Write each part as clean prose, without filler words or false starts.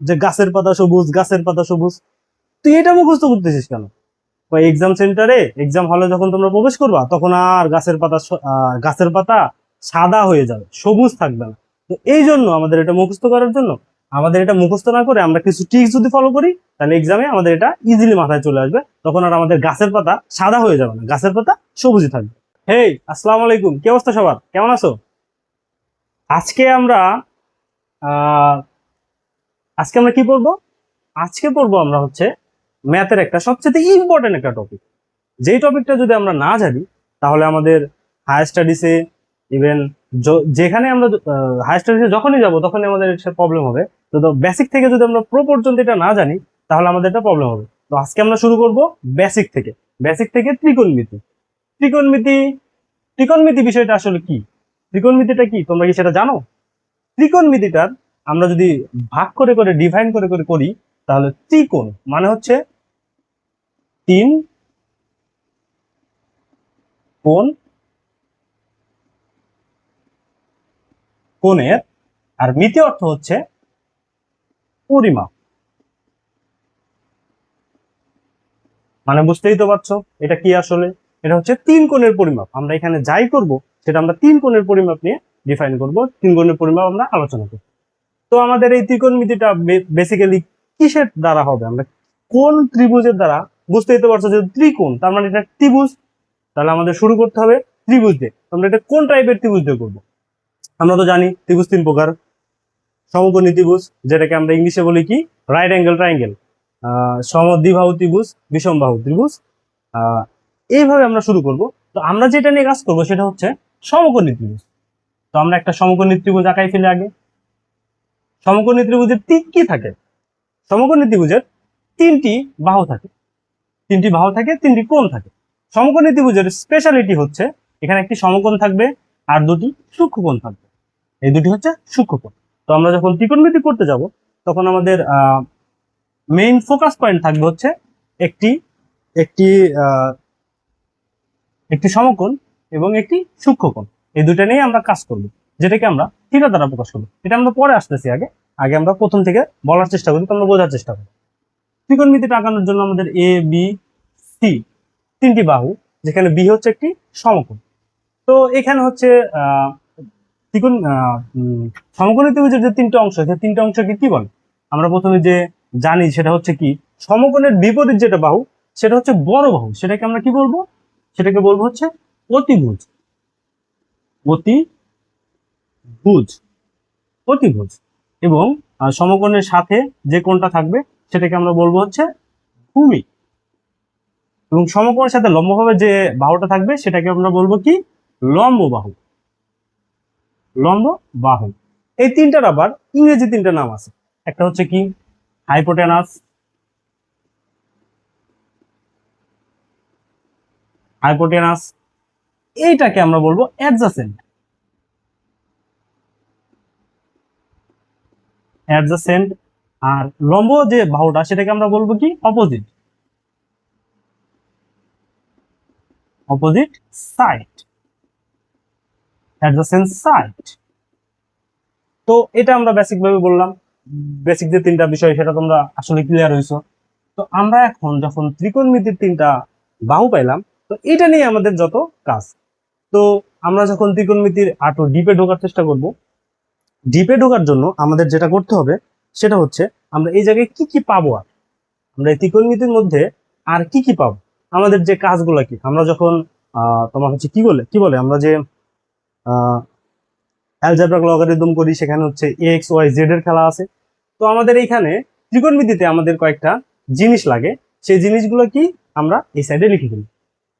যে গাছের পাতা সবুজ, গাছের পাতা সবুজ। তুই এটা মুখস্থ করতেছিস কেন? ওই এক্সাম সেন্টারে, এক্সাম হলে যখন তোমরা প্রবেশ করবা, তখন আর গাছের পাতা সাদা হয়ে যাবে, সবুজ থাকবে না। তো এই জন্য আমাদের এটা মুখস্থ করার জন্য, আমাদের এটা মুখস্থ না করে আমরা কিছু ট্রিক্স যদি ফলো করি, তাহলে এক্সামে আমাদের এটা ইজিলি মাথায় চলে আসবে। তখন আর আমাদের গাছের পাতা সাদা হয়ে যাবে না, গাছের পাতা সবুজই থাকবে। হেই, আসসালামু আলাইকুম, কি অবস্থা সবার, কেমন আছো? আজকে আমরা আহ আজকে আমরা কি পড়বো? আজকে পড়বো আমরা হচ্ছে ম্যাথের একটা সবচেয়ে ইম্পর্টেন্ট একটা টপিক। যেই টপিকটা যদি আমরা না জানি, তাহলে আমাদের হায়ার স্টাডিজে, ইভেন যেখানে আমরা হায়ার স্টাডিজে যখনই যাব তখনই আমাদের প্রবলেম হবে। তো বেসিক থেকে যদি আমরা প্রো পর্যন্ত এটা না জানি, তাহলে আমাদের এটা প্রবলেম হবে। তো আজকে আমরা শুরু করব বেসিক থেকে। বেসিক থেকে ত্রিকোণমিতি। ত্রিকোণমিতি ত্রিকোণমিতি বিষয়টা আসলে কি? ত্রিকোণমিতিটা কি তোমরা কি সেটা জানো? ত্রিকোণমিতিটার আমরা যদি ভাগ করে করে ডিভাইন করে করে করি, তাহলে ত্রিকোণ মানে হচ্ছে তিন কোণ, কোণের, আর মিতি অর্থ হচ্ছে পরিমাপ। মানে বুঝতেই তো পারছো এটা কি আসলে। এটা হচ্ছে তিন কোণের পরিমাপ। আমরা এখানে যাই করব, সেটা আমরা তিন কোণের পরিমাপ নিয়ে ডিফাইন করব, তিন কোণের পরিমাপ আমরা আলোচনা করব। তো আমাদের এই ত্রিকোণমিতিটা বেসিক্যালি কিসের দ্বারা হবে? আমরা কোন ত্রিভুজের দ্বারা? বুঝতেই তো পারছো যে ত্রিকোণ তার মানে এটা ত্রিভুজ। তাহলে আমাদের শুরু করতে হবে ত্রিভুজ দিয়ে। আমরা এটা কোন টাইপের ত্রিভুজ দিয়ে করবো? আমরা তো জানি ত্রিভুজ তিন প্রকার। সমকোণী ত্রিভুজ, যেটাকে আমরা ইংলিশে বলি কি, রাইট অ্যাঙ্গেল ট্রায়াঙ্গেল। সমদ্বিবাহু ত্রিভুজ, বিষমবাহু ত্রিভুজ। আহ এইভাবে আমরা শুরু করব। তো আমরা যেটা নিয়ে কাজ করবো সেটা হচ্ছে সমকোণী ত্রিভুজ। তো আমরা একটা সমকোণী ত্রিভুজ আঁকাই ফেলে আগে। সমকোণী ত্রিভুজের দিক কি থাকে? সমকোণী ত্রিভুজের তিনটি বাহু থাকে, তিনটি বাহু থাকে, তিনটি কোণ থাকে। সমকোণী ত্রিভুজের স্পেশালিটি হচ্ছে এখানে একটি সমকোণ থাকবে আর দুটি সূক্ষ্মকোণ থাকবে। এই দুটি হচ্ছে সূক্ষ্মকোণ। তো আমরা যখন ত্রিকোণমিতি করতে যাব, তখন আমাদের মেইন ফোকাস পয়েন্ট থাকবে হচ্ছে একটি একটি আহ, একটি সমকোণ এবং একটি সূক্ষ্মকোণ। এই দুটো নিয়ে আমরা কাজ করব, যেটাকে আমরা থিটা দ্বারা প্রকাশ করবো। এটা আমরা পরে আসতেছি, আগে আগে আমরা প্রথম থেকে বলার চেষ্টা করি, তোমরা বোঝার চেষ্টা করো। ত্রিকোণমিতিটা আঁকানোর জন্য আমাদের এ বি সি তিনটি বাহু, যেখানে বি হচ্ছে একটি সমকোণ। তো এখানে হচ্ছে আহ ত্রিকোণ সমকোণী ত্রিভুজের যে তিনটে অংশ, সেই তিনটে অংশকে কি বলে? আমরা প্রথমে যে জানি সেটা হচ্ছে কি, সমকোণের বিপরীত যেটা বাহু, সেটা হচ্ছে বড় বাহু। সেটাকে আমরা কি বলবো? সেটাকে বলবো হচ্ছে অতিভুজ। অতিভুজ, অতিভুজ। এবং সমকোণের সাথে যে কোণটা থাকবে, সেটাকে আমরা বলবো হচ্ছে ভূমি। এবং সমকোণের সাথে লম্বভাবে যে বাহুটা থাকবে, সেটাকে আমরা বলবো কি, লম্ব বাহু। লম্ব বাহু। এই তিনটার আবার ইংরেজি তিনটা নাম আছে। একটা হচ্ছে কি, হাইপোটেনাস, হাইপোটেনাস। এইটাকে আমরা বলবো অ্যাডজাসেন্ট, অ্যাডজাসেন্ট। আর লম্ব যে বাহুটা, সেটাকে আমরা বলবো কি, opposite, opposite side, adjacent side. তো এটা আমরা বেসিক ভাবে বললাম। বেসিক যে তিনটা বিষয়, সেটা তোমরা আসলে ক্লিয়ার হয়েছো। তো আমরা এখন যখন ত্রিকোণমিতির তিনটা বাহু পাইলাম, তো এটা নিয়ে আমাদের যত কাজ। তো আমরা যখন ত্রিকোণমিতির আরো ডিপে ঢোকার চেষ্টা করব, ডিপে ঢোকার জন্য আমাদের যেটা করতে হবে সেটা হচ্ছে, আমরা এই জায়গায় কি কি পাবো, আর আমরা এই ত্রিকোণমিতির মধ্যে আর কি কি পাবো, আমাদের যে কাজগুলো কি। আমরা যখন তোমার হচ্ছে কি বলে আমরা যে অ্যালজেব্রা লগারিদম করি, সেখানে হচ্ছে এক্স ওয়াই জেড এর খেলা আছে। তো আমাদের এইখানে ত্রিকোণমিতিতে আমাদের কয়েকটা জিনিস লাগে। সেই জিনিসগুলো কি, আমরা এই সাইডে লিখে ফেলি।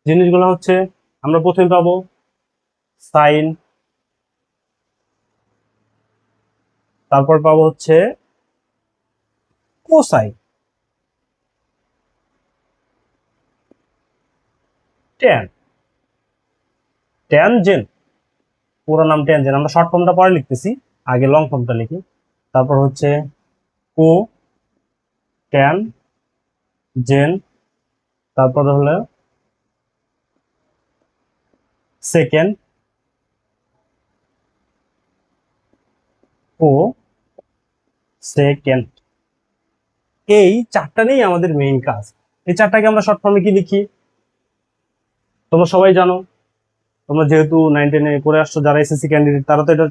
জিনিসগুলো হচ্ছে, আমরা প্রথমে পাবো সাইন, তারপর পাবো হচ্ছে কোসাইন, ট্যান, ট্যানজেন্ট। পুরো নাম ট্যানজেন্ট, আমরা শর্ট ফর্মটা পরে লিখতেছি, আগে লং ফর্মটা লিখি। তারপর হচ্ছে কো, ট্যান, জেন। তারপর হলো সেকেন্ড, কো সেকেন্ড। এই চারটা নেই আমাদের মেইন কাজ। এই চারটাকে আমরা শর্ট ফর্মে কি লিখি তোমরা সবাই জানো। তোমরা যেহেতু 9-10 করে আসছো, যারা এসএসসি ক্যান্ডিডেট তারা তো এটা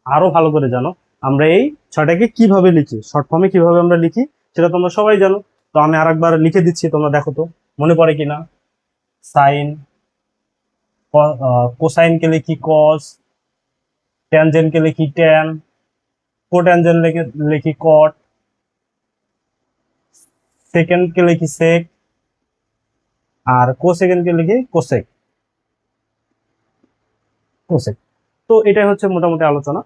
আরো ভালো করে জানো। আমরা এই ছয়টাকে কিভাবে লিখি, শর্ট ফর্মে কিভাবে আমরা লিখি সেটা তোমরা সবাই জানো। তো আমি আরেকবার লিখে দিচ্ছি, তোমরা দেখো তো মনে পড়ে কিনা। সাইন, কোসাইনকে লিখি কস, ট্যানজেন্টকে লিখি ট্যান, কোট্যানজেন্ট লিখি কট, সেকেন্ডকে লিখি সেক, আর কোসেকেন্ডকে লিখি কোসেক। কোসেক। তো এটাই হচ্ছে মোটামুটি আলোচনা।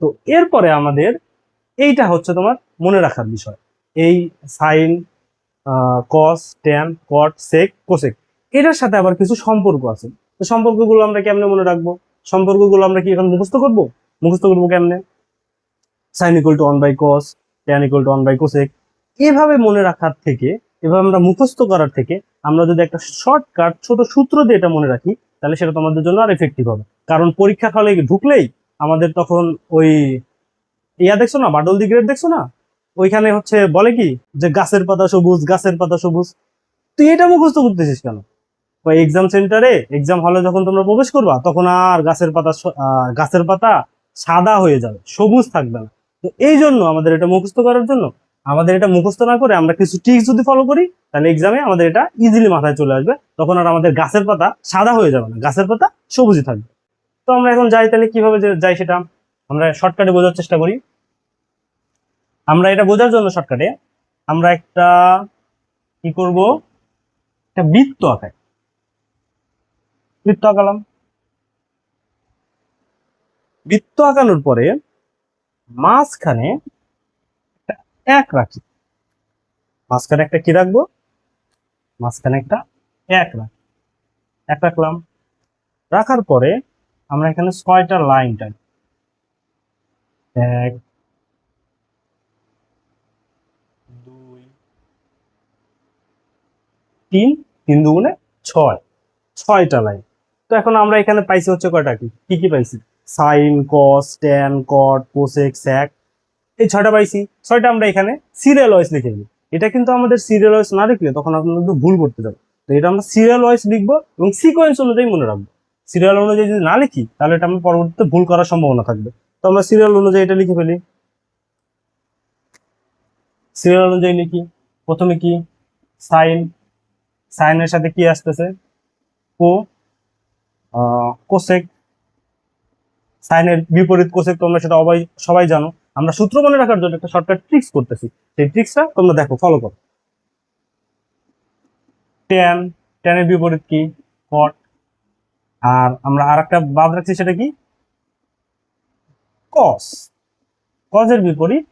তো এরপরে আমাদের এইটা হচ্ছে তোমার মনে রাখার বিষয়। এই সাইন, কস, ট্যান, কট, সেক, কোসেক, এটার সাথে আবার কিছু সম্পর্ক আছে। তো সম্পর্কগুলো আমরা কেমনে মনে রাখবো? সম্পর্কগুলো আমরা কি এখন মুখস্থ করবো? মুখস্থ করবো কেমনে? Sine equal to 1/cos, tan equal to 1/cosec। এভাবে মনে রাখার থেকে, এভাবে আমরা মুখস্থ করার থেকে আমরা যদি একটা শর্টকাট ছোট সূত্র দিয়ে এটা মনে রাখি, তাহলে সেটা তোমাদের জন্য আর এফেক্টিভ হবে। কারণ পরীক্ষা হলে ঢুকলেই আমাদের তখন ওই দেখছো না, বাডল দি গ্রেড দেখছো না, ওইখানে হচ্ছে বলে কি যে গাছের পাতা সবুজ, গাছের পাতা সবুজ। তুই এটা মুখস্থ করতেছিস কেন? ওই এক্সাম সেন্টারে, এক্সাম হলে যখন তোমরা প্রবেশ করবা তখন আর গাছের পাতা সাদা হয়ে যাবে, সবুজ থাকবে না। তো এই জন্য আমাদের এটা মুখস্থ করার জন্য, আমাদের এটা মুখস্থ না করে আমরা কিছু ট্রিক্স যদি ফলো করি, তাহলে এক্সামে আমাদের এটা ইজিলি মাথায় চলে আসবে। তখন আর আমাদের গাছের পাতা সাদা হয়ে যাবে না, গাছের পাতা সবুজই থাকবে। তো আমরা এখন যাই, তাহলে কিভাবে যাই সেটা আমরা শর্টকাটে বোঝার চেষ্টা করি। আমরা এটা বোঝার জন্য শর্টকাটে আমরা একটা কি করব, একটা বৃত্ত আঁকাই। বৃত্ত আঁকালাম। বৃত্ত আঁকানোর পরে মাঝখানে একটা এক রাখি। মাঝখানে একটা কি রাখবো? মাঝখানে একটা এক রাখি। এক রাখলাম। রাখার পরে আমরা এখানে 6টা লাইন টানি। 1, 2, 3, 3 দুগুণে 6, 6টা লাইন। তো এখন আমরা এখানে পাইছি হচ্ছে কয়টা, কি কি কি পাইছি? সাইন, কস, ট্যান, কট, কোসেক, স্যাক, এই 6টা পাইছি। 6টা আমরা এখানে সিরিয়াল ওয়াইজ লিখে নিই। এটা কিন্তু আমাদের সিরিয়াল ওয়াইজ না লিখলে তখন আপনার কিন্তু ভুল করতে যাবে। তো এটা আমরা সিরিয়াল ওয়াইজ লিখবো এবং সিকোয়েন্স অনুযায়ী মনে রাখবো। সিরিয়াল অনুযায়ী যদি না লিখি তাহলে এটা আমরা পরবর্তীতে ভুল করার সম্ভাবনা থাকবে। তো আমরা সিরিয়াল অনুযায়ী এটা লিখে ফেলি। সিরিয়াল অনুযায়ী লিখি। প্রথমে কি? সাইন। সাইনের সাথে কি আসতেছে? কো। কোসেক। সাইনের বিপরীত কোসেক, তোমরা সেটা সবাই জানো। আমরা সূত্র মনে রাখার জন্য একটা শর্টকাট ট্রিক্স করতেছি, সেই ট্রিক্সটা তোমরা দেখো, ফলো করো। ট্যান। ট্যানের বিপরীত কি? কট। আর আমরা আর একটা বাদ রাখছি, সেটা কি? কস। কজের বিপরীত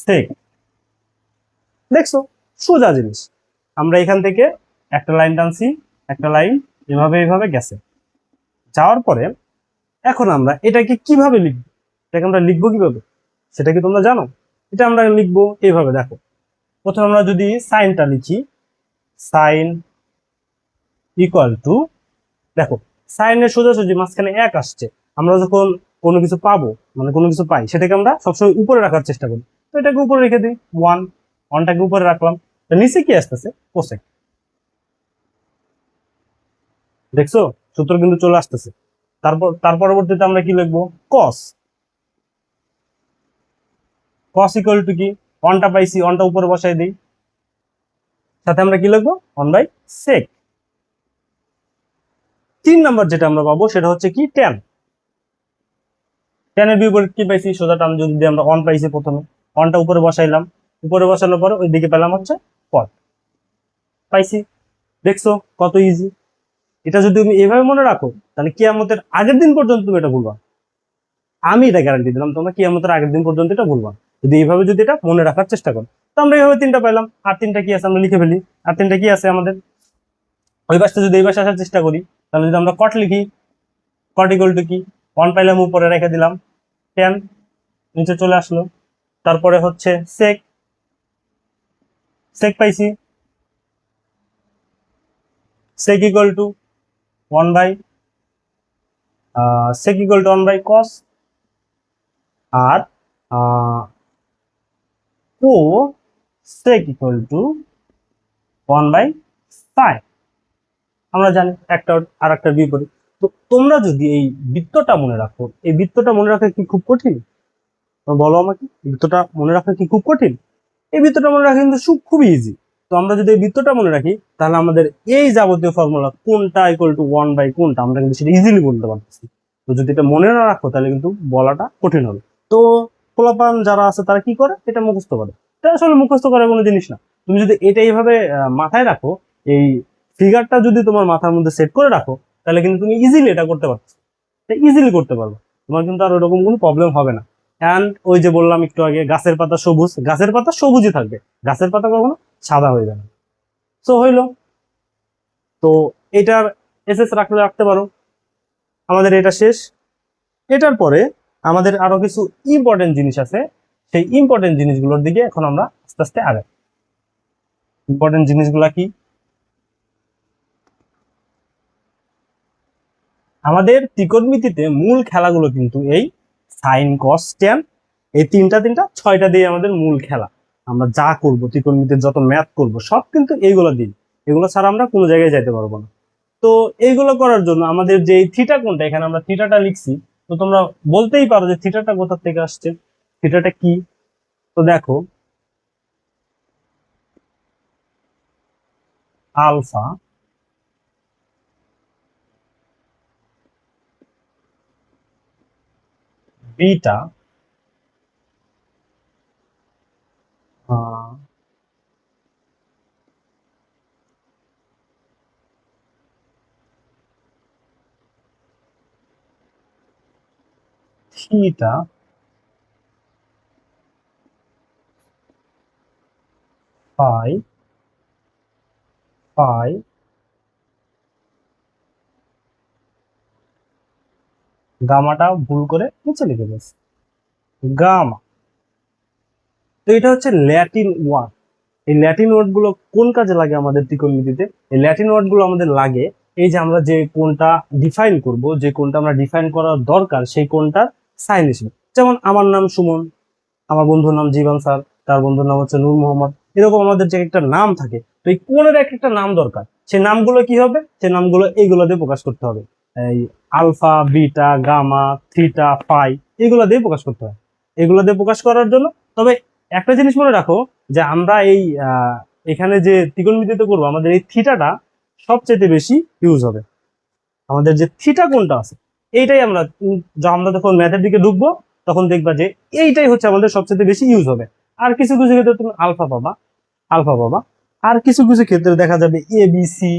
সেক। দেখছো, সোজা জিনিস। আমরা এখান থেকে একটা লাইন টানছি, একটা লাইন এভাবে এভাবে গেছে। যাওয়ার পরে এখন আমরা এটাকে কিভাবে লিখবো, এটাকে আমরা লিখবো কিভাবে সেটা কি তোমরা জানো? এটা আমরা লিখবো এইভাবে, দেখো। প্রথমে আমরা যদি সাইনটা লিখি, সাইন ইকুয়াল টু, দেখো সাইনের সোজাসুজি মাঝখানে এক আসছে। আমরা যখন কোনো কিছু পাবো, মানে কোনো কিছু পাই, সেটাকে আমরা সবসময় উপরে রাখার চেষ্টা করি। তো এটাকে উপরে রেখে দিই, ওয়ানটাকে উপরে রাখলাম। তো নিচে কি আসতেছে? কোসেক। দেখছো, সূত্র কিন্তু চলে আসতেছে। তার পরবর্তীতে আমরা কি লিখবো? কস। কস ইকুয়াল টু কি? ওয়ানটা পাইছি, ওয়ানটা উপরে বসাই দিই। সাথে আমরা কি লিখবো? 1/sec। 3 নাম্বার যেটা আমরা পাবো সেটা হচ্ছে কি? ট্যান। ট্যানের বিপরীত কি পাইছি? সোজা টান যদি দিয়ে আমরা 1 পাইছি, প্রথমে 1টা উপরে বসাইলাম। উপরে বসানোর পরে ওই দিকে পেলাম হচ্ছে কট। পাইছি। দেখছো কত ইজি। এটা যদি তুমি এভাবে মনে রাখো, তাহলে কিয়ামতের আগের দিন পর্যন্ত তুমি এটা ভুলবা। আমি এটা গ্যারান্টি দিলাম, তোমরা কিয়ামতের আগের দিন পর্যন্ত এটা ভুলবা যদি এইভাবে যদি এটা মনে রাখার চেষ্টা করো। তো আমরা এইভাবে 3টা পাইলাম। আর 3টা কি আছে আমরা লিখে ফেলি। আর 3টা কি আছে আমাদের? ওই পাশটা যদি এই পাশে আসার চেষ্টা করি, তাহলে যদি আমরা কট লিখি, কট ইকুয়াল টু কি? 1 পাইলাম, উপরে রেখে দিলাম। ট্যান নিচে চলে আসলো। তারপরে হচ্ছে সেক। সেক পাইছি। Sec equal to 1 by sec equal to 1/cos। আর কো sec ইকুয়াল টু 1/sin। আমরা জানি একটা আর একটা বিপরীত। তো তোমরা যদি এই বৃত্তটা মনে রাখো, এই বৃত্তটা মনে রাখা কি খুব কঠিন? বলো আমাকে, বৃত্তটা মনে রাখা কি খুব কঠিন? এই বৃত্তটা মনে রাখা কিন্তু খুবই ইজি। তো আমরা যদি এই বৃত্তটা মনে রাখি, তাহলে আমাদের এই যাবতীয় ফর্মুলা কোনটা ইকুয়াল টু 1 বাই কোনটা আমরা কিন্তু সেটা ইজিলি বলতে পারতেছি। তো যদি এটা মনে না রাখো তাহলে কিন্তু বলাটা কঠিন হবে। তো পোলাপান যারা আছে তারা কি করে, এটা মুখস্থ করে। এটা আসলে মুখস্থ করার কোনো জিনিস না। তুমি যদি এটা এইভাবে মাথায় রাখো, এই ফিগারটা যদি তোমার মাথার মধ্যে সেট করে রাখো, তাহলে কিন্তু তুমি ইজিলি এটা করতে পারছো, ইজিলি করতে পারবে। তোমার কিন্তু আর ওরকম কোনো প্রবলেম হবে না। অ্যান্ড ওই যে বললাম একটু আগে, গাছের পাতা সবুজ, গাছের পাতা সবুজই থাকবে, গাছের পাতা কখনো সাদা হয়ে যাবে না। সো হইলো। তো এটার এসএস রাখতে পারো। আমাদের এটা শেষ। এটার পরে আমাদের আরো কিছু ইম্পর্টেন্ট জিনিস আছে, সেই ইম্পর্টেন্ট জিনিসগুলোর দিকে এখন আমরা আস্তে আস্তে আগাই। ইম্পর্টেন্ট জিনিসগুলা কি? আমাদের ত্রিকোণমিতিতে মূল খেলাগুলো কিন্তু এই সাইন কস ট্যান, এই তিনটা ছয়টা দিয়ে আমাদের মূল খেলা। আমরা যা করব, ত্রিকোণমিতির যত ম্যাথ করব সব কিন্তু এইগুলো দিই। এগুলো ছাড়া আমরা কোনো জায়গায় যাইতে পারবো না। তো এইগুলো করার জন্য আমাদের যে থিটা কোনটা, এখানে আমরা থিটাটা লিখছি। তো তোমরা বলতেই পারো যে থিটাটা কোথা থেকে আসছে, থিটাটা কি? তো দেখো, alpha beta theta phi phi গামাটা ভুল করে নিচে লিখে দিয়েছে, গামা। তো এটা হচ্ছে ল্যাটিন ওয়ার্ড। এই ল্যাটিন ওয়ার্ড গুলো কোন কাজে লাগে আমাদের ত্রিকোণমিতিতে? এই ল্যাটিন ওয়ার্ড গুলো আমাদের লাগে এই যে আমরা যে কোণটা ডিফাইন করব, যে কোণটা আমরা ডিফাইন করার দরকার, সেই কোণটার সাইন হিসেবে। যেমন আমার নাম সুমন, আমার বন্ধুর নাম জীবন স্যার, তার বন্ধুর নাম হচ্ছে নূর মোহাম্মদ। এরকম আমাদের যে একটা নাম থাকে, তো এই কোণের একটা নাম দরকার। সেই নামগুলো কি হবে? সেই নামগুলো এইগুলো দিয়ে প্রকাশ করতে হবে। এই alpha beta gamma theta phi, এগুলো দিয়ে প্রকাশ করতে হয়। এগুলো দিয়ে প্রকাশ করার জন্য, তবে একটা জিনিস মনে রাখো, যে আমরা এই এখানে যে ত্রিকোণমিতিতে করবো, আমাদের এই থিটাটা সবচেয়ে বেশি ইউজ হবে। আমাদের যে থিটা কোণটা আছে, এইটাই আমরা আমরা যখন ম্যাথের দিকে ঢুকবো তখন দেখবা যে এইটাই হচ্ছে আমাদের সবচেয়ে বেশি ইউজ হবে। আর কিছু কিছু ক্ষেত্রে তুমি আলফা পাবা, আলফা পাবা। আর কিছু কিছু ক্ষেত্রে দেখা যাবে এ বি সি।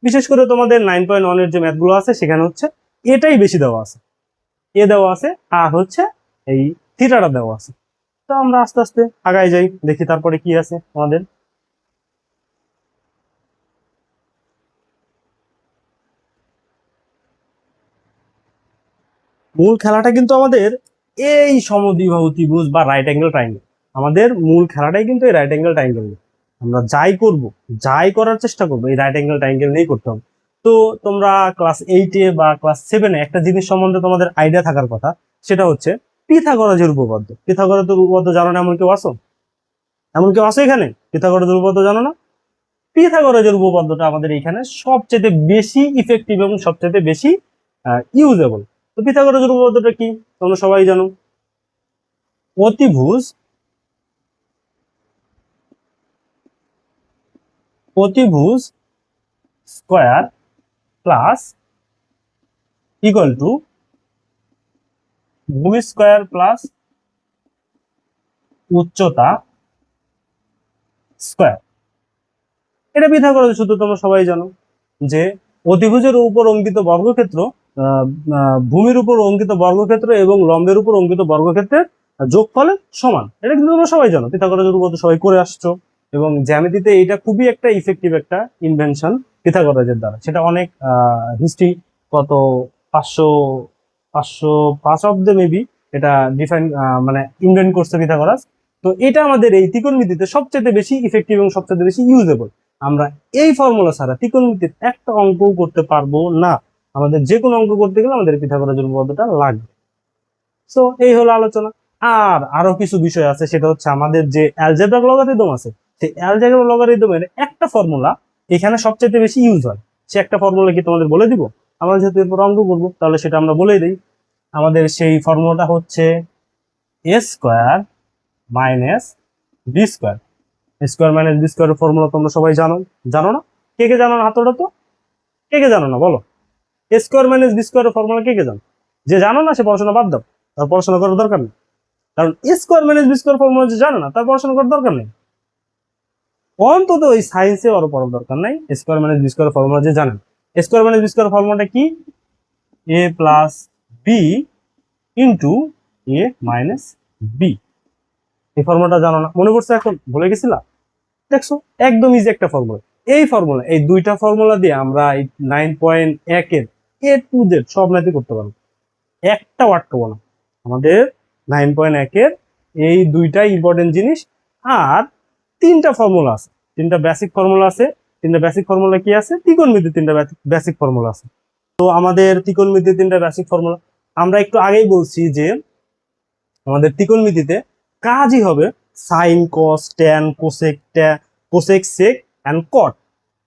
বিশেষ করে তোমাদের 9.1 এর যে ম্যাথগুলো আছে সেখানে হচ্ছে এটাই বেশি দেওয়া আছে, এ দেওয়া আছে, আর হচ্ছে এই থিটাটা দেওয়া আছে। তো আমরা আস্তে আস্তে আগাই যাই, দেখি তারপরে কি আছে আমাদের। মূল খেলাটা কিন্তু আমাদের এই সমদ্বিবাহু ত্রিভুজ বা রাইট অ্যাঙ্গেল ট্রাইঙ্গেল। আমাদের মূল খেলাটাই কিন্তু এই রাইট অ্যাঙ্গেল ট্রাইঙ্গেল। আমরা যাই করব, যাই করার চেষ্টা করবো, এই রাইট অ্যাঙ্গেল ট্রাইঙ্গেল নিয়েই করতে হবে। তো তোমরা ক্লাস 8-এ বা ক্লাস 7-এ একটা জিনিস সম্বন্ধে তোমাদের আইডিয়া থাকার কথা, সেটা হচ্ছে পিথাগোরাসের উপপাদ্য। পিথাগোরাসের উপপাদ্য জানো না এমন কেউ আসো? এমন কেউ আসো এখানে পিথাগোরাসের উপপাদ্য জানো না? পিথাগোরাসের উপপাদ্যটা আমাদের এখানে সবচেয়ে বেশি ইফেক্টিভ এবং সবচেয়ে বেশি ইউজেবল। তো পিথাগোরাসের উপপাদ্যটা কি তোমরা সবাই জানো, অতিভুজ অতিভুজ স্কোয়ার প্লাস ইকুয়াল টু ভূমি স্কোয়ার প্লাস উচ্চতা স্কোয়ার। এটা পিথাগোরাসের সূত্র তোমরা সবাই জানো, যে অতিভুজের উপর অঙ্কিত বর্গক্ষেত্র, আহ, ভূমির উপর অঙ্কিত বর্গক্ষেত্র এবং লম্বের উপর অঙ্কিত বর্গক্ষেত্রের যোগফলের সমান। এটা কিন্তু তোমরা সবাই জানো, পিথাগোরাসের উপপাদ্য সবাই করে আসছো। এবং জ্যামিতিতে এটা খুবই একটা ইফেক্টিভ একটা ইনভেনশন পিথাগোরাসের দ্বারা। সেটা অনেক হিস্ট্রি, কত 500 505 অব্দে মেবি এটা ডিফাইন মানে ইনভেন্ট করছে পিথাগোরাস। তো এটা আমাদের এই ত্রিকোণমিতিতে সবচেয়ে বেশি ইফেক্টিভ এবং সবচেয়ে বেশি ইউজেবল। আমরা এই ফর্মুলা ছাড়া ত্রিকোণমিতির একটা অঙ্কও করতে পারবো না। আমাদের যে কোনো অঙ্ক করতে গেলে আমাদের পিথাগোরাসের উপপাদ্যটা লাগবে। সো এই হলো আলোচনা। আর আরো কিছু বিষয় আছে, সেটা হচ্ছে আমাদের যে অ্যালজেব্রা লগারিদম আছে, সেই অ্যালজেব্রা লগারিদমের একটা ফর্মুলা এখানে সবচেয়ে বেশি ইউজ হয়। সে একটা ফর্মুলা কি তোমাদের বলে দিব? আমরা যেহেতু এরপর অঙ্ক করবো তাহলে সেটা আমরা বলেই দিই। আমাদের সেই ফর্মুলাটা হচ্ছে A square minus B square. Square minus B স্কোয়ারের ফর্মুলা তোমরা সবাই জানো, জানো না? কে কে জানো না হাতটা তো? কে কে জানো না বলো? এ স্কোয়ার মাইনাস বি স্কোয়ারের ফর্মুলা কে কে জানো? যে জানো না সে পড়াশোনা বাদ দাও, তার পড়াশোনা করার দরকার নেই। কারণ A square minus B square formula যে জানো না তার পড়াশোনা করার দরকার নেই। অন্তত ওই সায়েন্সে আরো পড়ার দরকার নাই। Square minus B square formula যে জানেন, স্কোয়ার মাইনাস বি স্কোয়ার ফর্মুলাটা কি? A plus B into A minus B. এই ফর্মুলাটা জানো না? মনে পড়ছে এখন? ভুলে গেছিলা? দেখছো, একদম ইজি একটা ফর্মুলা। এই ফর্মুলা, এই দুইটা ফর্মুলা দিয়ে আমরা এই 9.1 এর এ টু জেড সব ম্যাথই করতে পারবো, একটা আটকাবো না। আমাদের 9.1 এর এই দুইটা ইম্পর্টেন্ট জিনিস। আর তিনটা ফর্মুলা আছে, তিনটা বেসিক ফর্মুলা আছে। তিনটা বেসিক ফর্মুলা কি আছে? ত্রিকোণমিতির তিনটা বেসিক ফর্মুলা আছে। তো আমাদের ত্রিকোণমিতির তিনটা বেসিক ফর্মুলা আমরা একটু আগেই বলছি যে আমাদের ত্রিকোণমিতিতে কাজই হবে sine, cos, tan, cosec, sec and cot.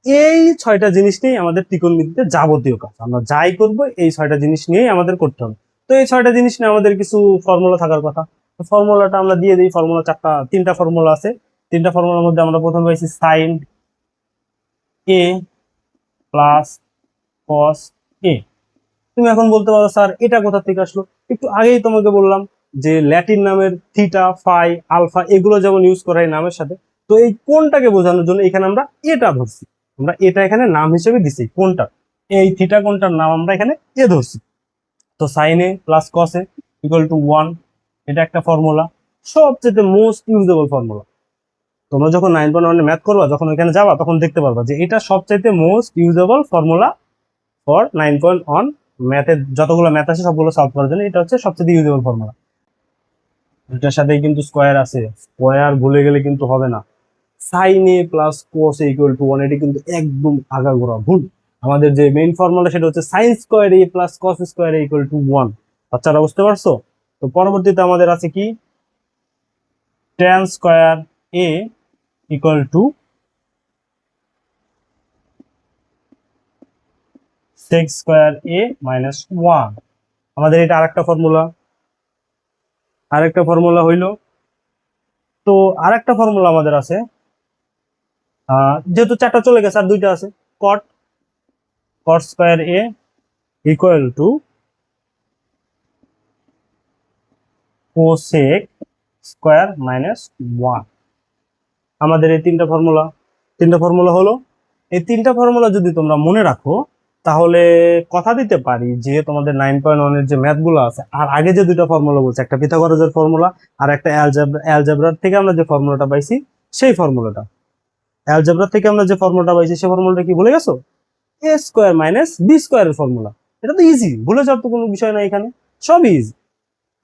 এই ছয়টা জিনিস নিয়েই আমাদের ত্রিকোণমিতিতে যাবতীয় কাজ। আমরা যাই করব এই ছয়টা জিনিস নিয়েই আমাদের করতে হবে। তো এই ছয়টা জিনিস নিয়ে আমাদের কিছু ফর্মুলা থাকার কথা। ফর্মুলাটা আমরা দিয়ে দিই। ফর্মুলা তিনটা ফর্মুলা আছে। তিনটা ফর্মুলার মধ্যে আমরা প্রথমে পাইছি সাইন এ প্লাস কস এ। তুমি এখন বলতে পারো স্যার এটা কোথা থেকে আসলো? একটু আগেই তোমাকে বললাম যে ল্যাটিন নামের থিটা, ফাই, আলফা এগুলো যেমন ইউজ করা হয় নামের সাথে, তো এই কোনটাকে বোঝানোর জন্য এখানে আমরা এটা ধরছি। আমরা এটা এখানে নাম হিসেবে দিছি। কোনটা? এই থিটা কোনটার নাম আমরা এখানে এ ধরছি। তো sine A plus cos A equal to 1, এটা একটা ফর্মুলা, সবচেয়ে মোস্ট ইউজেবল ফর্মুলা। তোমরা যখন 9.1 ম্যাথ করবা, যখন ওইখানে যাবা তখন দেখতে পারবা যে এটা সবচাইতে মোস্ট ইউজেবল ফর্মুলা ফর 9.1 ম্যাথের। যতগুলো ম্যাথ আছে সবগুলো সলভ করার জন্য এটা হচ্ছে সবচেয়ে ইউজেবল ফর্মুলা। এটার সাথেই কিন্তু স্কোয়ার আছে, স্কোয়ার ভুলে গেলে কিন্তু হবে না। Sine A plus cos A equal to 1, এটি কিন্তু একদম আগাগোড়া ভুল। আমাদের যে মেইন ফর্মুলা সেটা হচ্ছে sine square A plus cos square A equal to 1। বাচ্চারা বুঝতে পারছো? তো পরবর্তীতে আমাদের আছে কি? Tan square A equal to sec square A minus 1। আমাদের এটা আরেকটা ফর্মুলা। আরেকটা ফর্মুলা হইলো, তো আরেকটা ফর্মুলা আমাদের আছে, যেহেতু চারটা চলে গেছে আর দুইটা আছে। Cot cot square A equal to cosec square minus 1। আমাদের এই তিনটা ফর্মুলা হলো। এই তিনটা ফর্মুলা যদি তোমরা মনে রাখো তাহলে কথা দিতে পারি যে তোমাদের 9.1 এর যে ম্যাথ গুলো আছে, আর আগে যে দুইটা ফর্মুলা বলছে, একটা পিথাগোরাসের ফর্মুলা আর একটা অ্যালজেব্রার থেকে আমরা যে ফর্মুলাটা পাইছি, সেই ফর্মুলাটা অ্যালজেব্রা থেকে আমরা যে ফর্মুলাটা পাইছি সেই ফর্মুলাটা কি ভুলে গেছো? এ স্কোয়ার মাইনাস বি স্কোয়ারের ফর্মুলা। এটা তো ইজি, ভুলে যাওয়ার তো কোনো বিষয় না, এখানে সবই ইজি।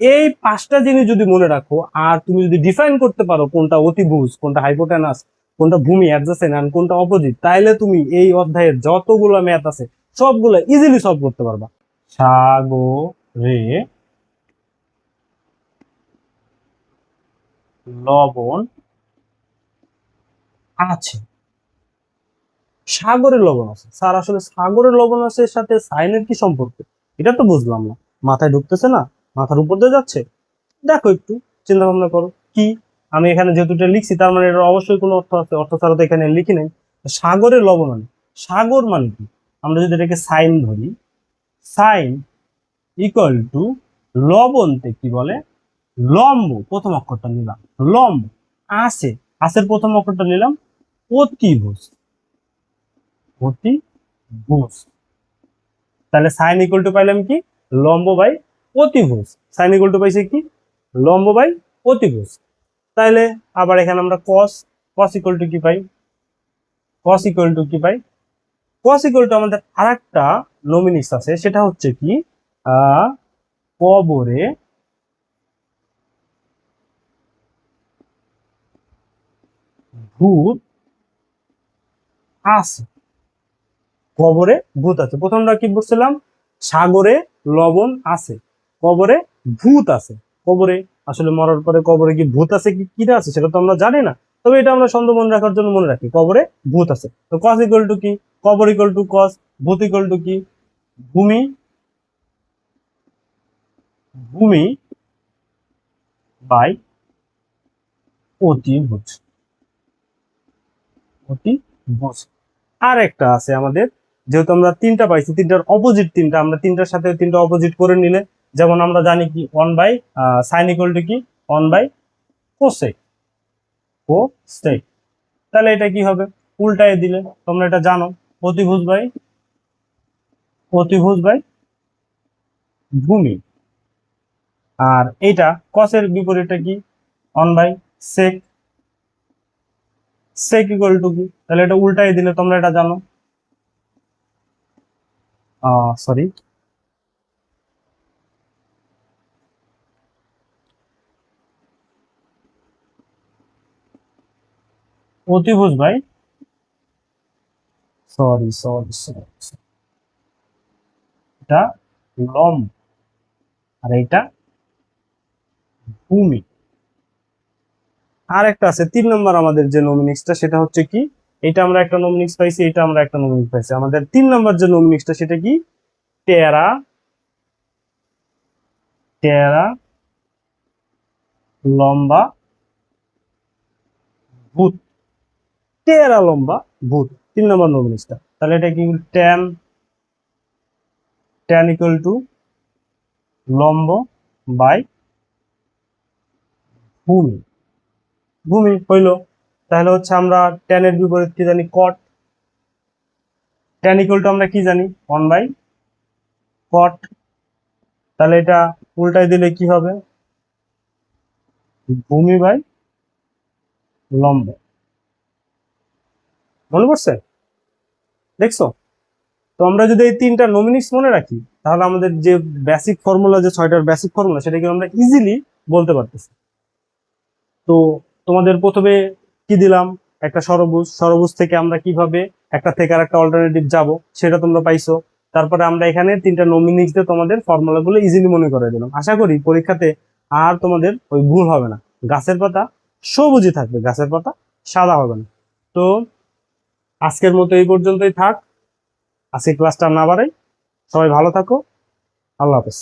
এই পাঁচটা জিনিস যদি মনে রাখো আর তুমি যদি ডিফাইন করতে পারো কোনটা অতিভুজ, কোনটা হাইপোটেনাস, কোনটা ভূমি অ্যাডজাসেন্ট আর কোনটা অপোজিট, তাইলে তুমি এই অধ্যায়ের যতগুলো ম্যাথ আছে সবগুলো ইজিলি সলভ করতে পারবা। সাগরে লবণ আছে। সাগরের লবণ আছে স্যার, আসলে সাগরের লবণ আছে এর সাথে সাইনের কি সম্পর্ক? এটা তো বুঝলাম না, মাথায় ঢুকতেছে না, মাথার উপর দিয়ে যাচ্ছে। দেখো একটু চিন্তা ভাবনা করো কি। আমি এখানে যেহেতু এটা লিখছি তার মানে এটার অবশ্যই কোনো অর্থ আছে, অর্থ ছাড়া তো এখানে লিখি নাই। সাগরের লবণ মানে, সাগর মানে কি? আমরা যদি এটাকে সাইন ধরি, সাইন ইকুয়াল টু লবণতে কি বলে? লম্ব। প্রথম অক্ষরটা নিলাম লম্ব। আছে, আসের প্রথম অক্ষরটা নিলাম অতিভুজ। অতিভুজ, তাহলে সাইন ইকুয়াল টু পাইলাম কি? লম্ব বাই অতিভুজ। সাইন ইকুয়াল টু পাইছে কি? লম্ব বাই অতিভুজ। তাইলে আবার এখানে আমরা কস, কস ইকুয়াল টু কি পাই? কস ইকুয়াল টু কি পাই? কস ইকুয়াল টু আমাদের আরেকটা নমিনিক্স আছে, সেটা হচ্ছে কি? কবরে ভূত আছে। কবরে ভূত আছে। প্রথমটা কি বলছিলাম? সাগরে লবণ আছে, কবরে ভূত আছে। কবরে আসলে মরার পরে কবরে কি ভূত আছে কি না আছে সেটা তো আমরা জানি না, তবে এটা আমরা সন্দেহ মনে রাখার জন্য মনে রাখি কবরে ভূত আছে। তো কস ইকুয়াল টু কি, কবর ইকুয়াল টু কস, ভূত ইকুয়াল টু কি, ভূমি, ভূমি বাই অতিভুজ, অতিভুজ। আর একটা আছে আমাদের, যেহেতু আমরা তিনটা পাইছি, তিনটার অপোজিট তিনটা, আমরা তিনটার সাথে তিনটা অপোজিট করে নিলে, যেমন আমরা জানি কি 1 বাই সাইন ইকুয়াল টু কি 1 বাই কোসেক, কোসেক। তাহলে এটা কি হবে, উল্টায় দিলে তোমরা এটা জানো, অতিভুজ বাই ভূমি। আর এটা কসের বিপরীতটা কি 1 by sec, sec equal to কি, তাহলে এটা উল্টায় দিলে তোমরা এটা জানো, সরি, অতিভুজ বাই, সরি সরি সরি, এটা লম্ব, আর এটা ভূমি। আর একটা আছে 3 নম্বর আমাদের যে নোমিনিক্সটা, সেটা হচ্ছে কি, এটা আমরা একটা নোমিনিক্স পাইছি, এটা আমরা একটা নোমিনিক্স পাইছি। আমাদের 3 নম্বর যে নোমিনিক্সটা সেটা কি, টেরা, টেরা লম্বা ভূত, টেরা লম্বা ভূত, 3 নম্বর নোমিনিক্সটা। তাহলে এটা কি, ট্যান, ট্যান ইকুয়াল টু লম্ব বাই ভূমি, ভূমি হইলো। তাহলে হচ্ছে আমরা ট্যানের বিপরীত কি জানি, কট, ট্যান ইকুয়াল টু আমরা কি জানি 1 বাই কট। তাহলে এটা উল্টায় দিলে কি হবে, ভূমি বাই লম্ব। মনে পড়ছে, দেখছো? তো আমরা যদি এই তিনটা নোমিনিক্স মনে রাখি, তাহলে আমাদের যে বেসিক ফর্মুলা, যে 6টার বেসিক ফর্মুলা, সেটাকে আমরা ইজিলি বলতে পারতেছি। তো তোমাদের প্রথমে কি দিলাম, একটা সরবুজ, সরবুজ থেকে আমরা কিভাবে একটা থেকে আর একটা অল্টারনেটিভ যাব সেটা তোমরা পাইছো। তারপরে আমরা এখানে তিনটা নোমিনিক্স দিয়ে তোমাদের ফর্মুলা গুলো ইজিলি মনে করে দিলাম। আশা করি পরীক্ষাতে আর তোমাদের ওই ভুল হবে না, গাছের পাতা সবুজই থাকবে, গাছের পাতা সাদা হবে না। তো আজকের মতো এই পর্যন্তই থাক, আজকে ক্লাসটা না বাড়াই। সবাই ভালো থাকো, আল্লাহ হাফেজ।